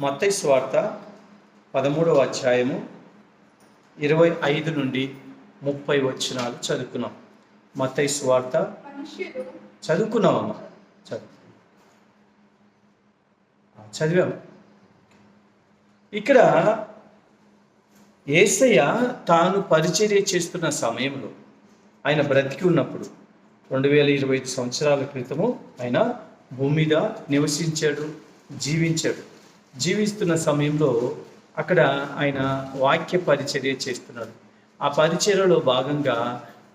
మత్తయి సువార్త 13వ అధ్యాయము 25 నుండి 30 వచనాలు చదువుకున్నాం. మత్తయి సువార్త చదువుకున్నామమ్మా, చదివాము. ఇక్కడ యేసయ్య తాను పరిచర్య చేస్తున్న సమయంలో, ఆయన బ్రతికి ఉన్నప్పుడు 2025 సంవత్సరాల క్రితము ఆయన భూమి మీద నివసించాడు, జీవిస్తున్న సమయంలో అక్కడ ఆయన వాక్య పరిచర్య చేస్తున్నాడు. ఆ పరిచర్యలో భాగంగా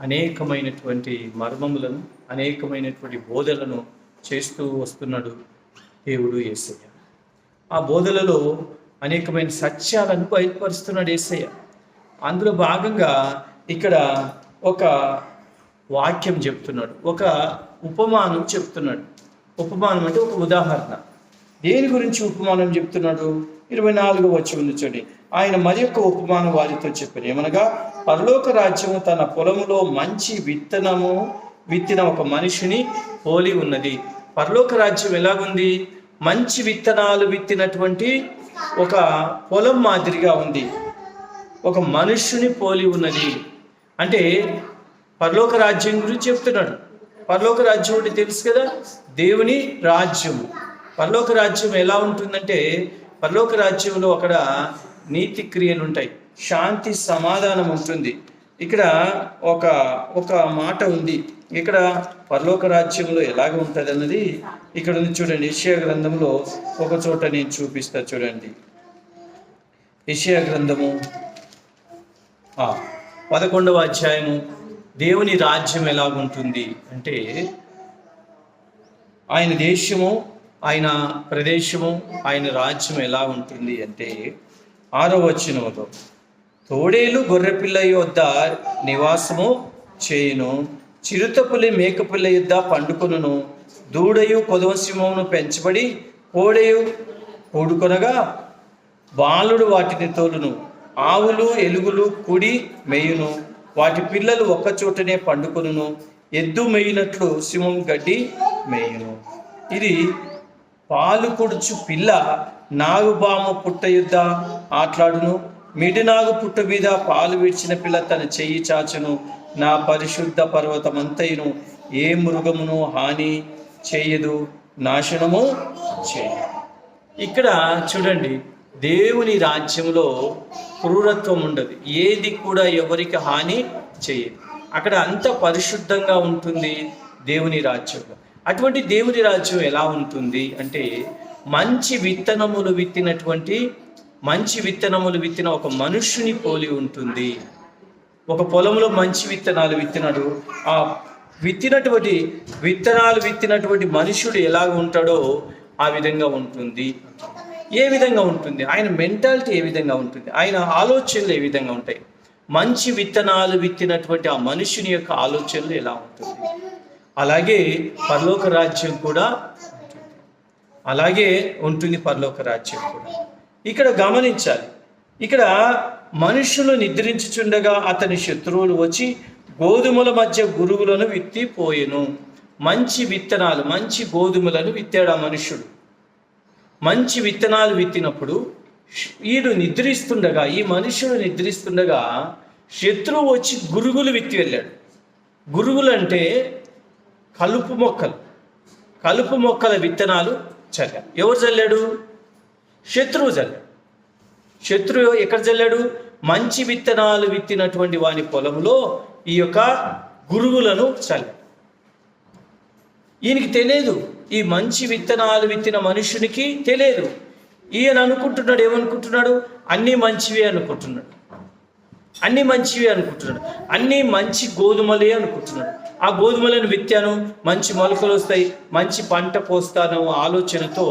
అనేకమైనటువంటి మర్మములను, అనేకమైనటువంటి బోధలను చేస్తూ వస్తున్నాడు దేవుడు యేసయ్య. ఆ బోధలలో అనేకమైన సత్యాలను బయలుపరుస్తున్నాడు యేసయ్య. అందులో భాగంగా ఇక్కడ ఒక వాక్యం చెప్తున్నాడు, ఒక ఉపమానం చెప్తున్నాడు. ఉపమానం అంటే ఒక ఉదాహరణ. దేని గురించి ఉపమానం చెప్తున్నాడు? 24వ వచనం చూడండి. ఆయన మరి యొక్క ఉపమానం వారితో చెప్పారు. ఏమనగా, పరలోక రాజ్యము తన పొలములో మంచి విత్తనము విత్తిన ఒక మనిషిని పోలి ఉన్నది. పరలోక రాజ్యం ఎలాగుంది? మంచి విత్తనాలు విత్తినటువంటి ఒక పొలం మాదిరిగా ఉంది, ఒక మనుష్యుని పోలి ఉన్నది. అంటే పరలోక రాజ్యం గురించి చెప్తున్నాడు. పరలోక రాజ్యం అంటే తెలుసు కదా, దేవుని రాజ్యము. పరలోక రాజ్యం ఎలా ఉంటుందంటే, పరలోక రాజ్యంలో అక్కడ నీతి క్రియలు ఉంటాయి, శాంతి సమాధానం ఉంటుంది. ఇక్కడ ఒక మాట ఉంది. ఇక్కడ పరలోక రాజ్యంలో ఎలాగ ఉంటుంది అన్నది ఇక్కడ ఉంది చూడండి. యెషయా గ్రంథంలో ఒక చోట నేను చూపిస్తా చూడండి. యెషయా గ్రంథము 11వ అధ్యాయము. దేవుని రాజ్యం ఎలాగుంటుంది అంటే, ఆయన దేశము, ఆయన ప్రదేశము, ఆయన రాజ్యం ఎలా ఉంటుంది అంటే 6వ వచనంలో, తోడేలు గొర్రెపిల్ల యొద్ద నివాసము చేయును, చిరుతపులి మేకపిల్ల యొద్ద పండుకొనును, దూడయు కొదవ సింహమును పెంచబడి కోడెయు కూడుకొనగా బాలుడు వాటిని తోలును, ఆవులు ఎలుగులు కుడి మేయును, వాటి పిల్లలు ఒక్కచోటనే పండుకొనును, ఎద్దు మేయినట్లు సింహం గడ్డి మేయును. ఇది పాలు కొడుచు పిల్ల నాగుబాము పుట్ట యుద్ధ ఆట్లాడును, మిడినాగు పుట్ట మీద పాలు విడిచిన పిల్ల తన చెయ్యి చాచును, నా పరిశుద్ధ పర్వతమంతయును ఏ మృగమును హాని చేయదు, నాశనము చేయదు. ఇక్కడ చూడండి, దేవుని రాజ్యంలో క్రూరత్వం ఉండదు, ఏది కూడా ఎవరికి హాని చేయదు. అక్కడ అంత పరిశుద్ధంగా ఉంటుంది దేవుని రాజ్యంలో. అటువంటి దేవుని రాజ్యం ఎలా ఉంటుంది అంటే, మంచి విత్తనములు విత్తిన ఒక మనుష్యుని పోలి ఉంటుంది. ఒక పొలంలో మంచి విత్తనాలు విత్తినాడు. ఆ విత్తనటువంటి మనుష్యుడు ఎలా ఉంటాడో ఆ విధంగా ఉంటుంది. ఏ విధంగా ఉంటుంది? ఆయన మెంటాలిటీ ఏ విధంగా ఉంటుంది? ఆయన ఆలోచనలు ఏ విధంగా ఉంటాయి? మంచి విత్తనాలు విత్తినటువంటి ఆ మనుషుని యొక్క ఆలోచనలు ఎలా ఉంటుంది? అలాగే పరలోక రాజ్యం కూడా అలాగే ఉంటుంది. పరలోక రాజ్యం కూడా ఇక్కడ గమనించాలి. ఇక్కడ మనుషులు నిద్రించుచుండగా అతని శత్రువులు వచ్చి గోధుమల మధ్య గురుగులను విత్తిపోయెను. మంచి విత్తనాలు, మంచి గోధుమలను విత్తాడు ఆ మనుష్యుడు. మంచి విత్తనాలు విత్తినప్పుడు ఈ మనుషుడు నిద్రిస్తుండగా శత్రువు వచ్చి గురుగులు విత్తి వెళ్ళాడు. గురుగులు అంటే కలుపు మొక్కల విత్తనాలు చల్లాడు. ఎవరు చల్లాడు? శత్రువు చల్లాడు. శత్రువు ఎక్కడ చల్లాడు? మంచి విత్తనాలు విత్తినటువంటి వాని పొలంలో ఈ యొక్క గురుగులను చల్లాడు. ఈయనకి తెలియదు, ఈ మంచి విత్తనాలు విత్తిన మనుషునికి తెలియదు. ఈయన అనుకుంటున్నాడు, ఏమనుకుంటున్నాడు? అన్నీ మంచివే అనుకుంటున్నాడు, అన్నీ మంచి గోధుమలే అనుకుంటున్నాడు. ఆ గోధుమలను విత్తాను, మంచి మొలకలు వస్తాయి, మంచి పంట పోస్తాను ఆలోచనతో,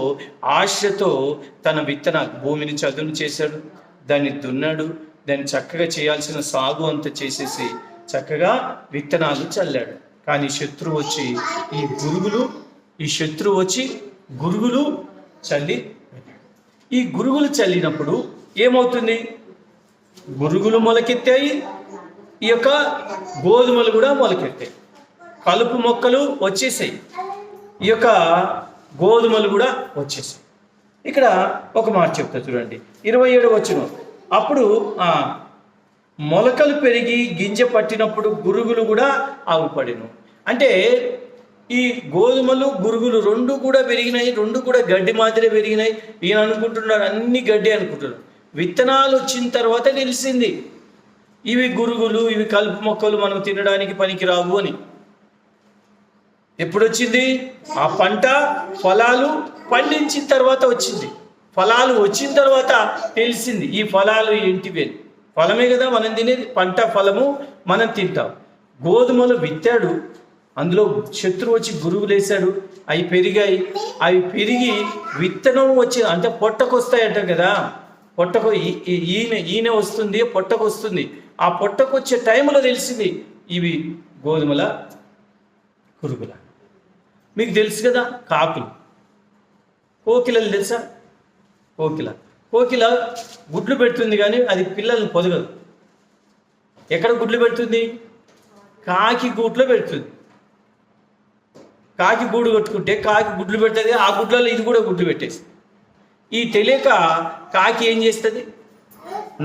ఆశతో తన భూమిని చదును చేశాడు, దాన్ని దున్నాడు, దాన్ని చక్కగా చేయాల్సిన సాగు అంతా చేసేసి చక్కగా విత్తనాలు చల్లాడు. కానీ శత్రువు వచ్చి గురుగులు చల్లి, ఈ గురుగులు చల్లినప్పుడు ఏమవుతుంది? గురుగులు మొలకెత్తాయి, ఈ యొక్క గోధుమలు కూడా మొలకెత్తాయి, కలుపు మొక్కలు వచ్చేసాయి, ఈ యొక్క గోధుమలు కూడా వచ్చేసాయి. ఇక్కడ ఒక మాట చెప్తా చూడండి, 27వ వచనం. అప్పుడు మొలకలు పెరిగి గింజ పట్టినప్పుడు గురుగులు కూడా ఆగుపడెను. అంటే ఈ గోధుమలు గురుగులు రెండు కూడా పెరిగినాయి, రెండు కూడా గడ్డి మాదిరే పెరిగినాయి. ఈయన అనుకుంటున్నారు అన్ని గడ్డి అనుకుంటున్నారు. విత్తనాలు వచ్చిన తర్వాత తెలిసింది ఇవి గురుగులు, ఇవి కలుపు మొక్కలు, మనం తినడానికి పనికి రావు అని. ఎప్పుడు వచ్చింది? ఆ పంట ఫలాలు పండించిన తర్వాత వచ్చింది. ఫలాలు వచ్చిన తర్వాత తెలిసింది ఈ ఫలాలు ఏంటివి. ఫలమే కదా మనం తినేది, పంట ఫలము మనం తింటాం. గోధుమలు విత్తాడు, అందులో శత్రువు వచ్చి గురువులు వేశాడు, అవి పెరిగాయి. అవి పెరిగి విత్తనం వచ్చి అంటే పొట్టకు వస్తాయంట కదా, పొట్టకు ఈయన వస్తుంది, పొట్టకు వస్తుంది. ఆ పొట్టకు వచ్చే టైంలో తెలిసింది ఇవి గోధుమల పురుగుల. మీకు తెలుసు కదా కాకులు, కోకిలలు తెలుసా? కోకిల గుడ్లు పెడుతుంది కానీ అది పిల్లల్ని పొదగదు. ఎక్కడ గుడ్లు పెడుతుంది? కాకి గూట్లో పెడుతుంది. కాకి గూడు కట్టుకుంటే కాకి గుడ్లు పెడుతుంది, ఆ గుడ్లలో ఇది కూడా గుడ్లు పెట్టేసి. ఈ తెలియక కాకి ఏం చేస్తుంది?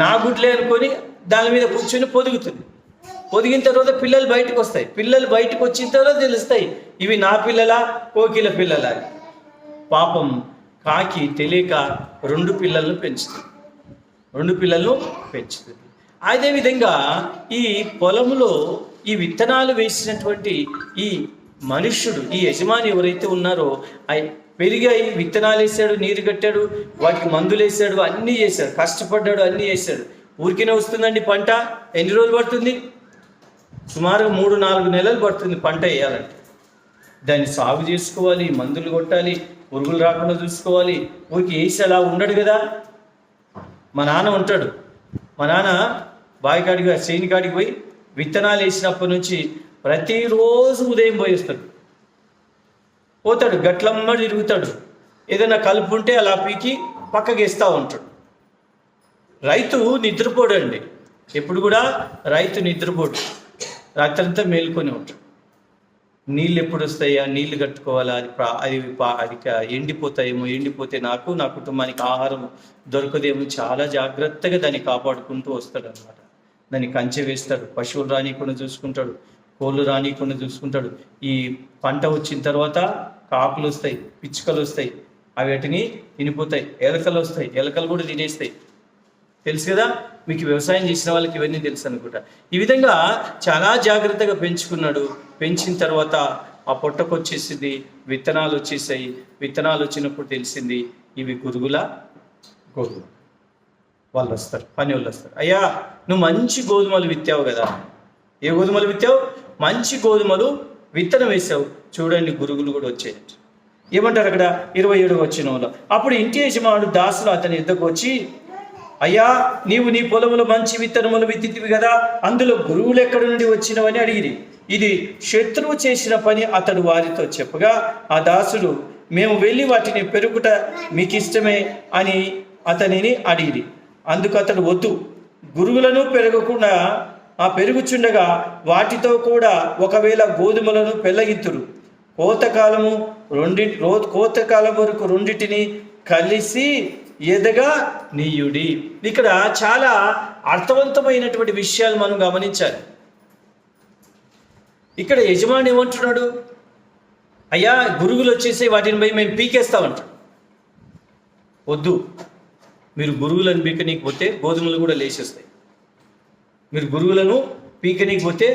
నా గుడ్లే అనుకొని దాని మీద కూర్చొని పొదుగుతుంది. పొదిగిన తర్వాత పిల్లలు బయటకు వస్తాయి. పిల్లలు బయటకు వచ్చిన తర్వాత తెలుస్తాయి ఇవి నా పిల్లలా కోకిల పిల్లలా. పాపం కాకి తెలియక రెండు పిల్లలను పెంచుతుంది. అదేవిధంగా ఈ పొలంలో ఈ విత్తనాలు వేసినటువంటి ఈ మనుష్యుడు, ఈ యజమాని ఎవరైతే ఉన్నారో పెరిగాయి, విత్తనాలు వేసాడు, నీరు కట్టాడు, వాటికి మందులు వేసాడు, అన్నీ చేశాడు, కష్టపడ్డాడు, అన్నీ చేశాడు. ఊరికినే వస్తుందండి పంట? ఎన్ని రోజులు పడుతుంది? సుమారుగా 3-4 నెలలు పడుతుంది పంట వేయాలంటే. దాన్ని సాగు చేసుకోవాలి, మందులు కొట్టాలి, పురుగులు రాకుండా చూసుకోవాలి. ఊరికి వేసి అలా ఉండడు కదా. మా నాన్న ఉంటాడు, మా నాన్న బావికాడికి చేని కాడికి పోయి విత్తనాలు వేసినప్పటి నుంచి ప్రతిరోజు ఉదయం పోతాడు, గట్లమ్మ తిరుగుతాడు. ఏదైనా కలుపు ఉంటే అలా పీకి పక్కకి వేస్తూ ఉంటాడు. రైతు నిద్రపోడండి, ఎప్పుడు కూడా రైతు నిద్రపోడు, రాత్రంతా మేలుకొని ఉంటాడు. నీళ్ళు ఎప్పుడు వస్తాయా, నీళ్లు కట్టుకోవాలా, అది ఎండిపోతాయేమో, ఎండిపోతే నాకు నా కుటుంబానికి ఆహారం దొరకదేమో, చాలా జాగ్రత్తగా దాన్ని కాపాడుకుంటూ వస్తాడు అనమాట. దాన్ని కంచె వేస్తాడు, పశువులు రానికుండా చూసుకుంటాడు, కోళ్ళు రానికుండా చూసుకుంటాడు. ఈ పంట వచ్చిన తర్వాత కాకులు వస్తాయి, పిచ్చుకలు వస్తాయి, అవి వాటిని తినిపోతాయి. ఎలకలు వస్తాయి, ఎలకలు కూడా తినేస్తాయి. తెలుసు కదా మీకు, వ్యవసాయం చేసిన వాళ్ళకి ఇవన్నీ తెలుసు అనుకుంటా. ఈ విధంగా చాలా జాగ్రత్తగా పెంచుకున్నాడు. పెంచిన తర్వాత ఆ పొట్టకు వచ్చేసింది, విత్తనాలు వచ్చేసాయి. విత్తనాలు వచ్చినప్పుడు తెలిసింది ఇవి గోధుమ. వాళ్ళు వస్తారు, పని వాళ్ళు వస్తారు. అయ్యా నువ్వు మంచి గోధుమలు విత్తావు కదా. ఏ గోధుమలు విత్తావు? మంచి గోధుమలు విత్తనం వేసావు, చూడండి గురుగులు కూడా వచ్చాయి. ఏమంటారు అక్కడ 27వ వచనంలో? అప్పుడు ఇంటి యజమానుడు దాసులు అతని యుద్ధకు వచ్చి, అయ్యా నీవు నీ పొలములో మంచి విత్తనములు విత్తితివి కదా, అందులో గురువులు ఎక్కడి నుండి వచ్చినవని అడిగిరి. ఇది శత్రువు చేసిన పని అతడు వారితో చెప్పగా, ఆ దాసులు మేము వెళ్ళి వాటిని పెరుగుట మీకు ఇష్టమే అని అతనిని అడిగిరి. అందుకు అతడు వద్దు, గురుగులను పెరగకుండా పెరుగుచుండగా వాటితో కూడా ఒకవేళ గోధుమలను పెళ్ళగిత్తురు. కోతకాలం వరకు రెండింటిని కలిసి ఎదగా నీయుడి. ఇక్కడ చాలా అర్థవంతమైనటువంటి విషయాలు మనం గమనించాలి. ఇక్కడ యజమాని ఏమంటున్నాడు? అయ్యా గురుగులు వచ్చేసి వాటిని పోయి మేము పీకేస్తామంటాడు. వద్దు, మీరు గురుగులను పీకనీకి పోతే గోధుమలు కూడా లేచేస్తాయి. మీరు గురుగులను పీకనీకి పోతే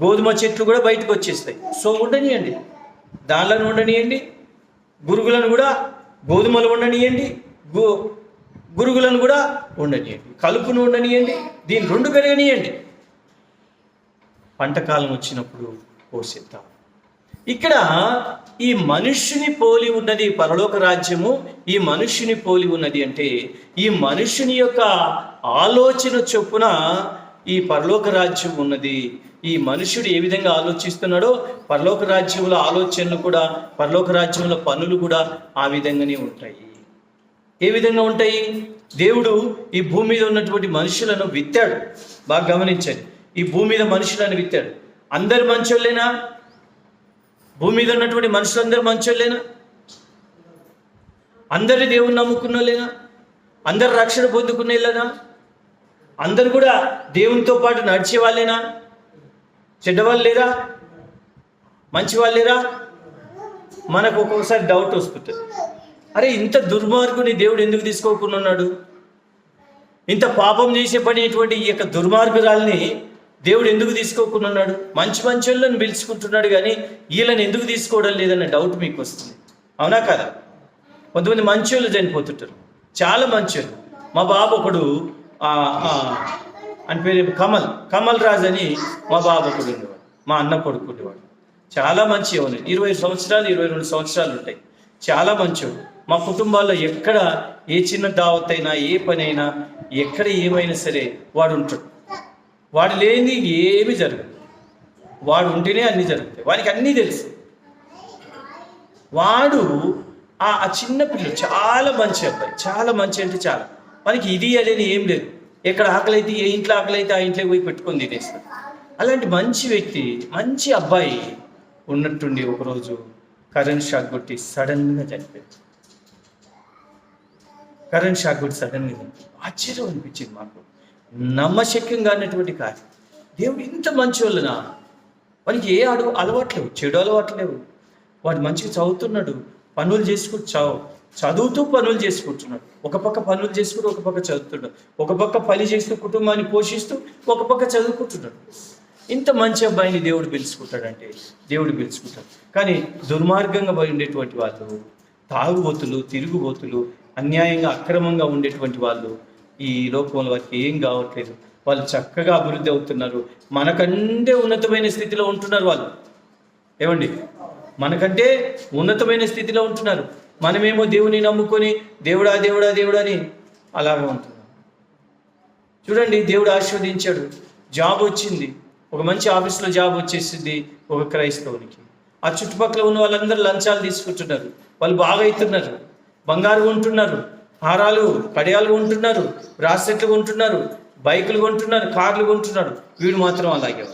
గోధుమ చెట్లు కూడా బయటకు వచ్చేస్తాయి. సో ఉండనియండి, దానిలను ఉండనియండి, గురుగులను కూడా, గోధుమలు ఉండనియండి, గురుగులను కూడా ఉండనియండి, కలుపును ఉండనియండి, దీని రెండు పెరగనియండి. పంటకాలం వచ్చినప్పుడు పోషిద్దాం. ఇక్కడ ఈ మనుష్యుని పోలి ఉన్నది పరలోక రాజ్యము. ఈ మనుష్యుని పోలి ఉన్నది అంటే ఈ మనుష్యుని యొక్క ఆలోచన చొప్పున ఈ పరలోక రాజ్యం ఉన్నది. ఈ మనుష్యుడు ఏ విధంగా ఆలోచిస్తున్నాడో పరలోక రాజ్యంలో ఆలోచనలు కూడా, పరలోక రాజ్యంలో పనులు కూడా ఆ విధంగానే ఉంటాయి. ఏ విధంగా ఉంటాయి? దేవుడు ఈ భూమి మీద ఉన్నటువంటి మనుషులను విత్తాడు. బాగా గమనించండి, ఈ భూమి మీద మనుషులను విత్తాడు. అందరు మంచోళ్ళేనా? భూమి మీద ఉన్నటువంటి మనుషులందరూ మంచోళ్ళేనా? అందరు దేవుని నమ్ముకున్నోళ్ళేనా? అందరు రక్షణ పొందుకునేళ్ళనా? అందరు కూడా దేవునితో పాటు నడిచే వాళ్ళేనా? చెడ్డవాళ్ళు లేరా? మంచి వాళ్ళు లేరా? మనకు ఒక్కొక్కసారి డౌట్ వస్తుంటుంది, అరే ఇంత దుర్మార్గుని దేవుడు ఎందుకు తీసుకోకుండా ఉన్నాడు? ఇంత పాపం చేసే పడేటువంటి ఈ యొక్క దుర్మార్గురాల్ని దేవుడు ఎందుకు తీసుకోకుండా ఉన్నాడు? మంచి వాళ్ళని పిలుచుకుంటున్నాడు కానీ వీళ్ళని ఎందుకు తీసుకోవడం లేదన్న డౌట్ మీకు వస్తుంది, అవునా కదా? కొంతమంది మంచోళ్ళు చనిపోతుంటారు, చాలా మంచోళ్ళు. మా బాబు ఒకడు అని పేరు కమల్ రాజ్ అని మా బాబు ఒకడు ఉండేవాడు, మా అన్న కొడుకు ఉండేవాడు. చాలా మంచి అవును, 20 సంవత్సరాలు 22 సంవత్సరాలు ఉంటాయి. చాలా మంచోడు. మా కుటుంబాల్లో ఎక్కడ ఏ చిన్న దావత్ అయినా ఏ పని అయినా ఎక్కడ ఏమైనా సరే వాడు ఉంటాడు. వాడు లేనిది ఏమీ జరగదు, వాడు ఉంటేనే అన్నీ జరుగుతాయి. వాడికి అన్నీ తెలుసు. వాడు ఆ చిన్న పిల్లలు చాలా మంచి అబ్బాయి, చాలా మంచి అంటే చాలా. మనకి ఇది అనేది ఏం లేదు. ఎక్కడ ఆకలి అయితే, ఏ ఇంట్లో ఆకలి అయితే ఆ ఇంట్లోకి పోయి పెట్టుకొని తినేస్తాడు. అలాంటి మంచి వ్యక్తి, మంచి అబ్బాయి ఉన్నట్టుండి ఒకరోజు కరెంట్ షాక్ కొట్టి సడన్గా చనిపోయింది. కరెంట్ షాక్ కొట్టి సడన్గా ఆశ్చర్యం అనిపించింది మాకు, నమ్మశక్యంగా అన్నటువంటి కార్యం. దేవుడు ఇంత మంచి వాళ్ళనా? వానికి ఏ అలవాట్లేవు, చెడు అలవాట్లేవు. వాడు మంచిగా చదువుతున్నాడు, పనులు చేసుకుంటూ చదువుతూ పనులు చేసుకుంటున్నాడు. ఒక పక్క పనులు చేసుకుంటూ ఒక పక్క చదువుతున్నాడు, ఒక పక్క పని చేస్తూ కుటుంబాన్ని పోషిస్తూ ఒక పక్క చదువుకుంటున్నాడు. ఇంత మంచి అబ్బాయిని దేవుడు పిలుచుకుంటాడంటే దేవుడు పిలుచుకుంటాడు. కానీ దుర్మార్గంగా ఉండేటువంటి వాళ్ళు, తాగుబోతులు, తిరుగుబోతులు, అన్యాయంగా అక్రమంగా ఉండేటువంటి వాళ్ళు ఈ లోకంలో వారికి ఏం కావట్లేదు. వాళ్ళు చక్కగా అభివృద్ధి అవుతున్నారు, మనకంటే ఉన్నతమైన స్థితిలో ఉంటున్నారు వాళ్ళు. ఏమండి, మనకంటే ఉన్నతమైన స్థితిలో ఉంటున్నారు. మనమేమో దేవుని నమ్ముకొని దేవుడా దేవుడా దేవుడా అని అలాగే ఉంటున్నాం. చూడండి, దేవుడు ఆశీర్వదించాడు, జాబ్ వచ్చింది, ఒక మంచి ఆఫీస్లో జాబ్ వచ్చేసింది ఒక క్రైస్తవునికి. ఆ చుట్టుపక్కల ఉన్న వాళ్ళందరూ లంచాలు తీసుకుంటున్నారు, వాళ్ళు బాగా అవుతున్నారు, బంగారు కొంటున్నారు, హారాలు కడియాలు కొంటున్నారు, బ్రాస్లెట్లు కొంటున్నారు, బైకులు కొంటున్నారు, కార్లు కొంటున్నారు. వీడు మాత్రం అలాగే.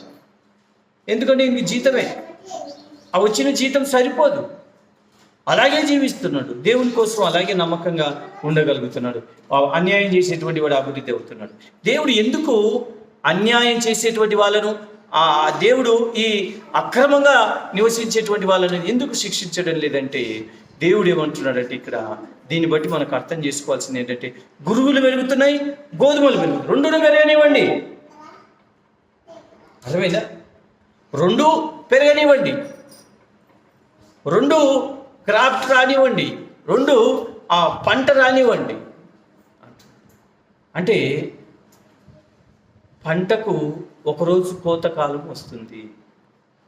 ఎందుకంటే ఇంక జీతమే, ఆ వచ్చిన జీతం సరిపోదు, అలాగే జీవిస్తున్నాడు. దేవుని కోసం అలాగే నమ్మకంగా ఉండగలుగుతున్నాడు. అన్యాయం చేసేటువంటి వాడు అభివృద్ధి అవుతున్నాడు. దేవుడు ఎందుకు అన్యాయం చేసేటువంటి వాళ్ళను, దేవుడు ఈ అక్రమంగా నివసించేటువంటి వాళ్ళని ఎందుకు శిక్షించడం లేదంటే, దేవుడు ఏమంటున్నాడంటే ఇక్కడ దీన్ని బట్టి మనకు అర్థం చేసుకోవాల్సింది ఏంటంటే, గురుగులు పెరుగుతున్నాయి, గోధుమలు పెరుగుతున్నాయి, రెండును పెరగనివ్వండి. అర్థమైందా? రెండు పెరగనివ్వండి, రెండు క్రాఫ్ట్ రానివ్వండి, రెండు పంట రానివ్వండి. అంటే పంటకు ఒకరోజు కోతకాలం వస్తుంది,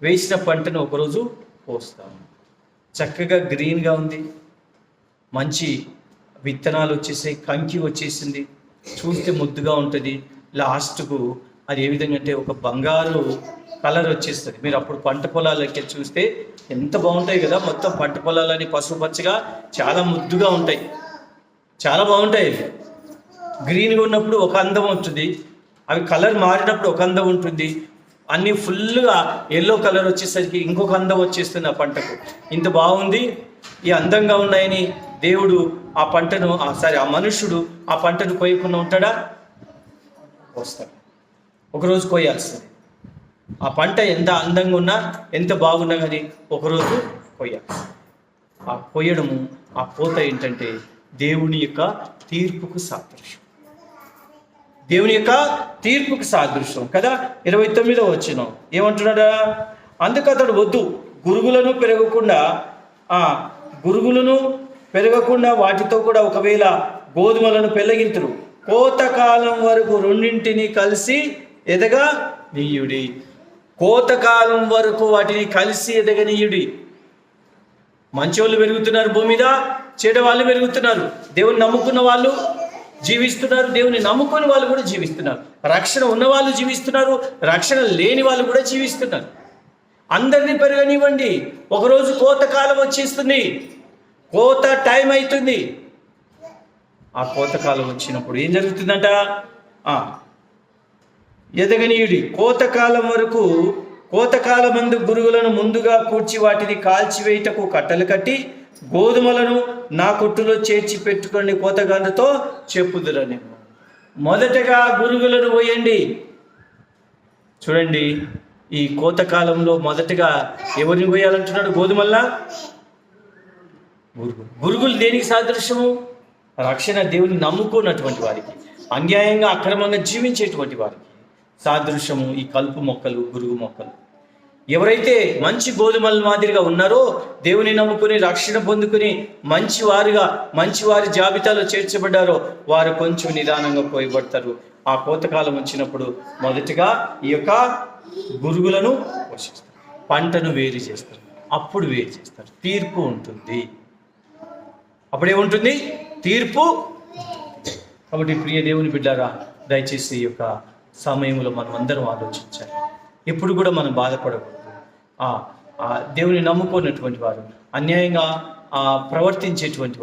వేసిన పంటను ఒకరోజు కోస్తాము. చక్కగా గ్రీన్గా ఉంది, మంచి విత్తనాలు వచ్చేసాయి, కంకి వచ్చేసింది, చూస్తే ముద్దుగా ఉంటుంది. లాస్ట్కు అది ఏ విధంగా అంటే ఒక బంగారు కలర్ వచ్చేస్తుంది. మీరు అప్పుడు పంట పొలాలకి చూస్తే ఎంత బాగుంటాయి కదా, మొత్తం పంట పొలాలని పసుపచ్చగా చాలా ముద్దుగా ఉంటాయి, చాలా బాగుంటాయి. గ్రీన్గా ఉన్నప్పుడు ఒక అందం ఉంటుంది, అవి కలర్ మారినప్పుడు ఒక అందం ఉంటుంది, అన్నీ ఫుల్గా ఎల్లో కలర్ వచ్చేసరికి ఇంకొక అందం వచ్చేస్తుంది ఆ పంటకు. ఇంత బాగుంది, ఈ అందంగా ఉన్నాయని దేవుడు ఆ పంటను ఆ మనుష్యుడు ఆ పంటను కోయకుండా ఉంటాడా? కోస్తాడు, ఒకరోజు కోయాల్సింది. ఆ పంట ఎంత అందంగా ఉన్నా ఎంత బాగున్నా కానీ ఒకరోజు కోయాలి. ఆ కోయడము, ఆ కోత ఏంటంటే దేవుని యొక్క తీర్పుకు సాదృశ్యం, దేవుని యొక్క తీర్పుకు సాదృశ్యం కదా. 29వ వచనం ఏమంటున్నాడా? అందుకు అతడు వద్దు, గురుగులను పెరగకుండా వాటితో కూడా ఒకవేళ గోధుమలను పెళ్ళగింతురు, కోతకాలం వరకు రెండింటిని కలిసి ఎదగా నీయుడి. కోతకాలం వరకు వాటిని కలిసి ఎదగనీయుడి. మంచోళ్ళు పెరుగుతున్నారు భూమి మీద, చెడ్డవాళ్ళు పెరుగుతున్నారు. దేవుని నమ్ముకున్న వాళ్ళు జీవిస్తున్నారు, దేవుని నమ్ముకుని వాళ్ళు కూడా జీవిస్తున్నారు. రక్షణ ఉన్న వాళ్ళు జీవిస్తున్నారు, రక్షణ లేని వాళ్ళు కూడా జీవిస్తున్నారు. అందరినీ పెరగనివ్వండి. ఒకరోజు కోతకాలం వచ్చేస్తుంది, కోత టైం అవుతుంది. ఆ కోతకాలం వచ్చినప్పుడు ఏం జరుగుతుందంట? ఎదగనీయుడి. కోతకాలమందు గురుగులను ముందుగా కూర్చి వాటిని కాల్చివేయటకు కట్టలు కట్టి గోధుమలను నా కొట్టులో చేర్చి పెట్టుకొని కోతగాండ్రతో చెప్పుదురా నేను. మొదటగా గురుగులను పోయండి. చూడండి, ఈ కోతకాలంలో మొదటగా ఎవరిని పోయాలంటున్నాడు? గోధుమల్లా గురుగులు దేనికి సాదృశ్యము? రక్షణ దేవుని నమ్ముకున్నటువంటి వారికి, అన్యాయంగా అక్రమంగా జీవించేటువంటి వారికి సాదృశ్యము ఈ కలుపు మొక్కలు, గురుగు మొక్కలు. ఎవరైతే మంచి గోధుమల మాదిరిగా ఉన్నారో, దేవుని నమ్ముకుని రక్షణ పొందుకుని మంచివారి జాబితాలో చేర్చబడ్డారో, వారు కొంచెం నిదానంగా పోయబడతారు. ఆ కోతకాలం వచ్చినప్పుడు మొదటిగా ఈ యొక్క గురుగులను పోషిస్తారు, పంటను వేరు చేస్తారు. అప్పుడు వేరు చేస్తారు, తీర్పు ఉంటుంది. అప్పుడేముంటుంది? తీర్పు. కాబట్టి ప్రియ దేవుని బిడ్డారా, దయచేసి ఈ యొక్క సమయంలో మనం అందరం ఆలోచించాలి. ఎప్పుడు కూడా మనం బాధపడకూడదు. దేవుని నమ్ముకున్నటువంటి వారు, అన్యాయంగా ప్రవర్తించేటువంటి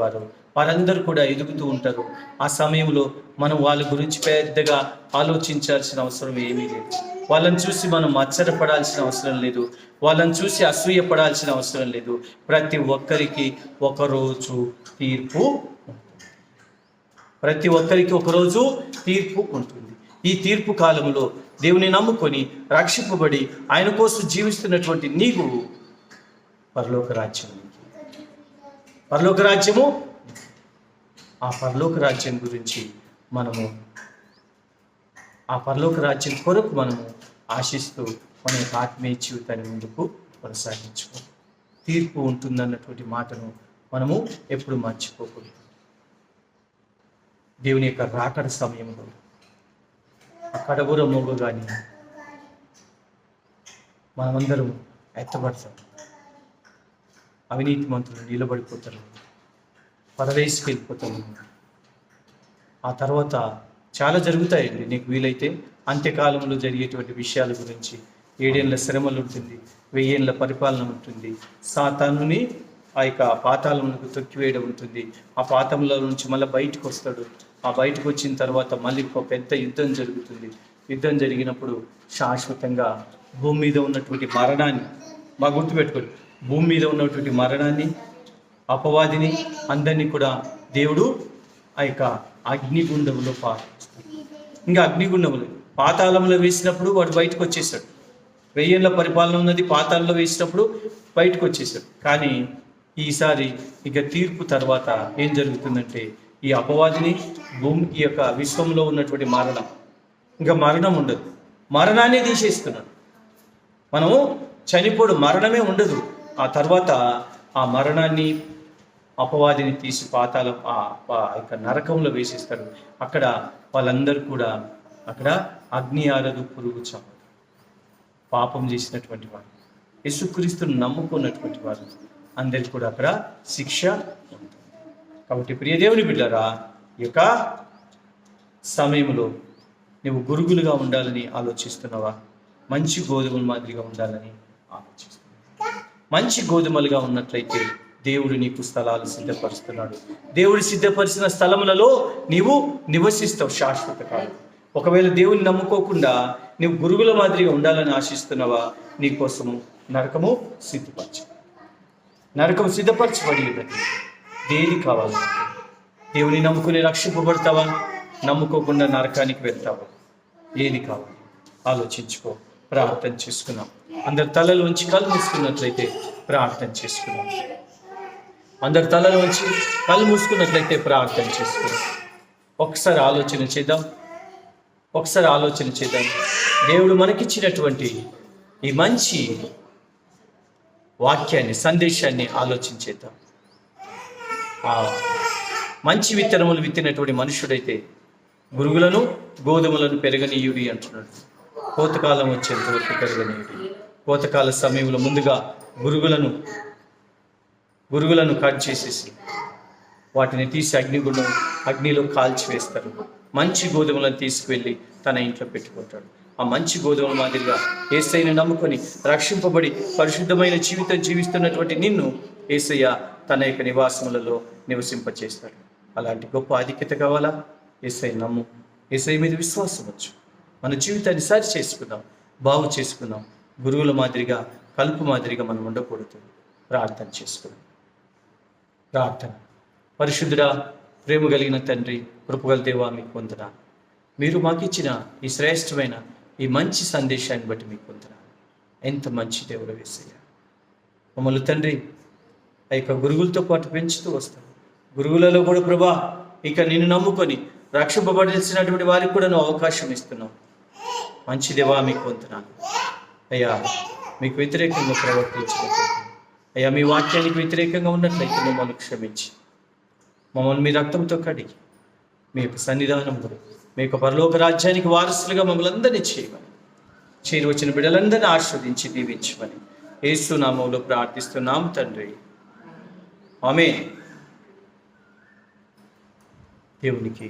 వారందరూ కూడా ఎదుగుతూ ఉంటారు. ఆ సమయంలో మనం వాళ్ళ గురించి పెద్దగా ఆలోచించాల్సిన అవసరం ఏమీ లేదు. వాళ్ళని చూసి మనం ఆశ్చర్యపడాల్సిన అవసరం లేదు. వాళ్ళని చూసి అసూయపడాల్సిన అవసరం లేదు. ప్రతి ఒక్కరికి ఒకరోజు తీర్పు, ప్రతి ఒక్కరికి ఒకరోజు తీర్పు ఉంటుంది. ఈ తీర్పు కాలంలో దేవుని నమ్ముకొని రక్షింపబడి ఆయన కోసం జీవిస్తున్నటువంటి నీకు పరలోక రాజ్యము, ఆ పరలోక రాజ్యం గురించి మనము, ఆ పరలోక రాజ్యం కొరకు మనము ఆశిస్తూ మన యొక్క ఆత్మీయ జీవితాన్ని ముందుకు కొనసాగించుకోవాలి. తీర్పు ఉంటుందన్నటువంటి మాటను మనము ఎప్పుడు మర్చిపోకూడదు. దేవుని యొక్క రాకడ సమయంలో ఆ కడబూర మోగగాని మనమందరం ఎత్తబడతాం. అవినీతి మంత్రులు నిలబడిపోతారు, పరదేశికి వెళ్ళిపోతాము. ఆ తర్వాత చాలా జరుగుతాయండి. నీకు వీలైతే అంత్యకాలంలో జరిగేటువంటి విషయాల గురించి, 7 ఏళ్ల శ్రమలు ఉంటుంది, 1000 ఏళ్ల పరిపాలన ఉంటుంది, సాతానుని ఆ యొక్క పాతాళమునకు తొక్కివేయడం ఉంటుంది. ఆ పాతంలో నుంచి మళ్ళీ బయటకు వస్తాడు. ఆ బయటకు వచ్చిన తర్వాత మళ్ళీ ఒక పెద్ద యుద్ధం జరుగుతుంది. యుద్ధం జరిగినప్పుడు శాశ్వతంగా భూమి మీద ఉన్నటువంటి మరణాన్ని, గుర్తుపెట్టుకోండి, భూమి మీద ఉన్నటువంటి మరణాన్ని, అపవాదిని అందరినీ కూడా దేవుడు ఆ యొక్క అగ్నిగుండంలో పాటిస్తాడు. ఇంకా అగ్నిగుండంలో పాతాళంలో వేసినప్పుడు వాడు బయటకు వచ్చేసాడు. 1000 ఏళ్ల పరిపాలన ఉన్నది, పాతాళంలో వేసినప్పుడు బయటకు వచ్చేసాడు. కానీ ఈసారి ఇక తీర్పు తర్వాత ఏం జరుగుతుందంటే, ఈ అపవాదిని ఈ యొక్క విశ్వంలో ఉన్నటువంటి ఇంకా మరణం ఉండదు, మరణాన్ని తీసేస్తున్నాడు. మనము చనిపోడు, మరణమే ఉండదు. ఆ తర్వాత ఆ మరణాన్ని, అపవాదిని తీసి పాతాళం ఆ యొక్క నరకంలో వేసేస్తాడు. అక్కడ వాళ్ళందరూ కూడా, అక్కడ అగ్ని ఆరదు, పురుగు చావదు. పాపం చేసినటువంటి వారు, యేసుక్రీస్తును నమ్ముకున్నటువంటి వారు అందరికీ కూడా అక్కడ శిక్ష ఉంటుంది. కాబట్టి ప్రియ దేవుని బిడ్డలారా, ఈ యొక్క సమయంలో నువ్వు గురుగులుగా ఉండాలని ఆలోచిస్తున్నావా? మంచి గోధుమల మాదిరిగా ఉండాలని ఆలోచిస్తున్నావా? మంచి గోధుమలుగా ఉన్నట్లయితే దేవుడు నీకు స్థలాలు సిద్ధపరుస్తున్నాడు. దేవుడు సిద్ధపరిచిన స్థలములలో నీవు నివసిస్తావు శాశ్వత కాలం. ఒకవేళ దేవుని నమ్ముకోకుండా నీవు గురుగుల మాదిరిగా ఉండాలని ఆశిస్తున్నావా? నీకోసము నరకము సిద్ధపరచబడి ఉన్నది. దేని కావాలి? దేవుని నమ్ముకుని రక్షింపబడతావా? నమ్ముకోకుండా నరకానికి వెళ్తావా? ఏది కావాలి? ఆలోచించుకో. ప్రార్థన చేసుకున్నాం. అందరి తలలు ఉంచి కళ్ళు మూసుకున్నట్లయితే ప్రార్థన చేసుకున్నాం. అందరి తలలు ఉంచి కళ్ళు మూసుకున్నట్లయితే ప్రార్థన చేసుకున్నాం. ఒకసారి ఆలోచన చేద్దాం. దేవుడు మనకిచ్చినటువంటి ఈ మంచి వాక్యాన్ని, సందేశాన్ని ఆలోచించేద్దాం. మంచి విత్తనములు విత్తినటువంటి మనుషుడైతే గురుగులను, గోధుమలను పెరగనీయుడి అంటున్నాడు. కోతకాలం వచ్చేంత వరకు పెరగనీయుడి. కోతకాల సమయంలో ముందుగా గురుగులను కట్ చేసేసి వాటిని తీసి అగ్నిలో కాల్చివేస్తారు. మంచి గోధుమలను తీసుకువెళ్ళి తన ఇంట్లో పెట్టుకుంటాడు. ఆ మంచి గోధుమల మాదిరిగా యేసయ్యను నమ్ముకొని రక్షింపబడి పరిశుద్ధమైన జీవితం జీవిస్తున్నటువంటి నిన్ను యేసయ్య తన యొక్క నివాసములలో నివసింపచేస్తాడు. అలాంటి గొప్ప ఆధిక్యత కావాలా? యేసయ్య నమ్ము, యేసయ్య మీద విశ్వాసం వచ్చు. మన జీవితాన్ని సరి చేసుకుందాం, బాగు చేసుకుందాం. గురువుల మాదిరిగా, కలుపు మాదిరిగా మనం ఉండకూడదు. ప్రార్థన చేసుకుందాం. ప్రార్థన. పరిశుద్ధుడా, ప్రేమ కలిగిన తండ్రి, కృపగల దేవా, మీకు వందనాలు. మీరు మాకు ఇచ్చిన ఈ శ్రేష్టమైన ఈ మంచి సందేశాన్ని బట్టి మీకు వందనాలు. ఎంత మంచి దేవుడు యేసయ్య. మమ్మల్ని తండ్రి ఆ యొక్క గురువులతో పాటు పెంచుతూ వస్తాం. గురువులలో కూడా ప్రభా, ఇక నిన్ను నమ్ముకొని రక్షింపబడినటువంటి వారికి కూడా నువ్వు అవకాశం ఇస్తున్నావు. మంచి దేవా, మీకు వందనాలు. అయ్యా, మీకు వ్యతిరేకంగా ప్రవర్తించినట్లయితే, అయ్యా మీ వాక్యానికి వ్యతిరేకంగా ఉన్నట్లయితే మమ్మల్ని క్షమించి, మమ్మల్ని మీ రక్తంతో కడిగి మీ యొక్క సన్నిధానంలో మీ యొక్క పరలోక రాజ్యానికి వారసులుగా మమ్మల్ని అందరినీ చేయమని, చేరి వచ్చిన బిడ్డలందరినీ ఆస్వాదించి దీవించమని యేసు నామములో ప్రార్థిస్తున్నాము తండ్రి. ఆమేన్. దేవునికి